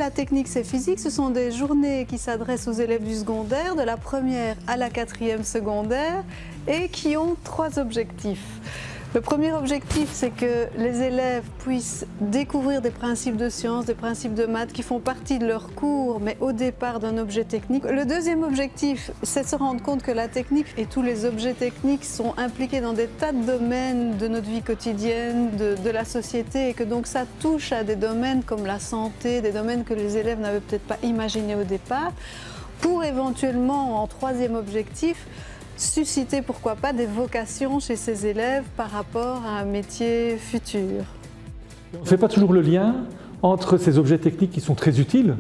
la technique, c'est physique. Ce sont des journées qui s'adressent aux élèves du secondaire, de la première à la quatrième secondaire, et qui ont 3 objectifs. Le premier objectif, c'est que les élèves puissent découvrir des principes de sciences, des principes de maths qui font partie de leur cours, mais au départ d'un objet technique. Le deuxième objectif, c'est de se rendre compte que la technique et tous les objets techniques sont impliqués dans des tas de domaines de notre vie quotidienne, de la société, et que donc ça touche à des domaines comme la santé, des domaines que les élèves n'avaient peut-être pas imaginés au départ, pour éventuellement, en troisième objectif, susciter, pourquoi pas, des vocations chez ces élèves par rapport à un métier futur. On ne fait pas toujours le lien entre ces objets techniques qui sont très utiles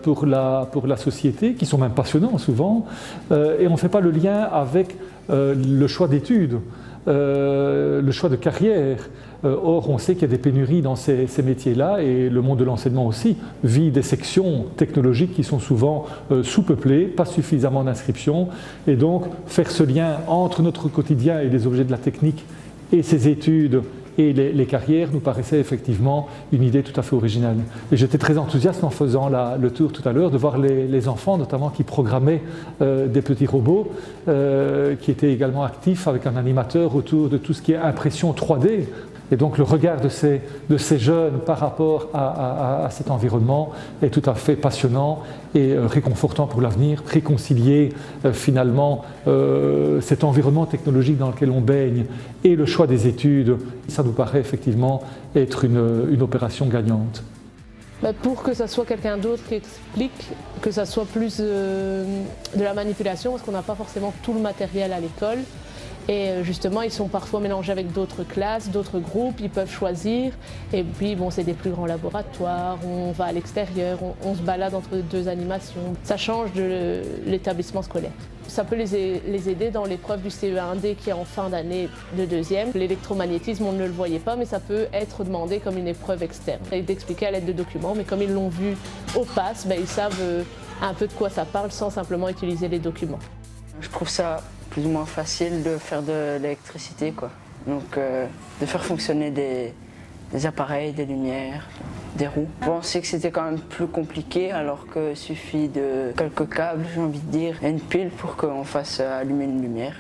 pour la société, qui sont même passionnants souvent, et on ne fait pas le lien avec le choix d'études, le choix de carrière. Or, on sait qu'il y a des pénuries dans ces métiers-là, et le monde de l'enseignement aussi vit des sections technologiques qui sont souvent sous-peuplées, pas suffisamment d'inscriptions, et donc faire ce lien entre notre quotidien et les objets de la technique et ces études et les carrières nous paraissait effectivement une idée tout à fait originale. Et j'étais très enthousiaste en faisant le tour tout à l'heure de voir les enfants notamment qui programmaient des petits robots qui étaient également actifs avec un animateur autour de tout ce qui est impression 3D. Et donc le regard de ces jeunes par rapport à cet environnement est tout à fait passionnant et réconfortant pour l'avenir. Réconcilier finalement cet environnement technologique dans lequel on baigne et le choix des études, ça nous paraît effectivement être une opération gagnante. Pour que ça soit quelqu'un d'autre qui explique, que ça soit plus de la manipulation, parce qu'on n'a pas forcément tout le matériel à l'école. Et justement, ils sont parfois mélangés avec d'autres classes, d'autres groupes, ils peuvent choisir. Et puis, bon, c'est des plus grands laboratoires, on va à l'extérieur, on se balade entre 2 animations. Ça change de l'établissement scolaire. Ça peut les aider dans l'épreuve du CE1D qui est en fin d'année de 2e. L'électromagnétisme, on ne le voyait pas, mais ça peut être demandé comme une épreuve externe. Et d'expliquer à l'aide de documents, mais comme ils l'ont vu au PASS, ils savent un peu de quoi ça parle sans simplement utiliser les documents. Je trouve ça plus ou moins facile de faire de l'électricité, quoi. Donc de faire fonctionner des appareils, des lumières, des roues. Je pensais que c'était quand même plus compliqué alors qu'il suffit de quelques câbles, j'ai envie de dire, et une pile pour qu'on fasse allumer une lumière.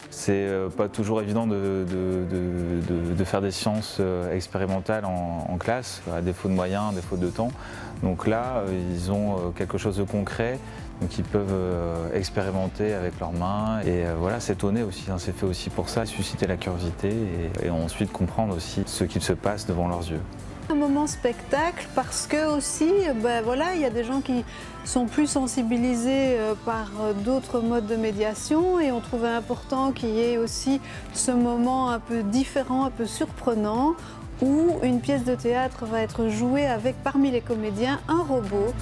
C'est pas toujours évident de faire des sciences expérimentales en classe, à défaut de moyens, à défaut de temps. Donc là, ils ont quelque chose de concret, donc ils peuvent expérimenter avec leurs mains et voilà, s'étonner aussi, hein, c'est fait aussi pour ça, susciter la curiosité et ensuite comprendre aussi ce qu'il se passe devant leurs yeux. Un moment spectacle parce que aussi, voilà, il y a des gens qui sont plus sensibilisés par d'autres modes de médiation et on trouvait important qu'il y ait aussi ce moment un peu différent, un peu surprenant où une pièce de théâtre va être jouée avec parmi les comédiens un robot.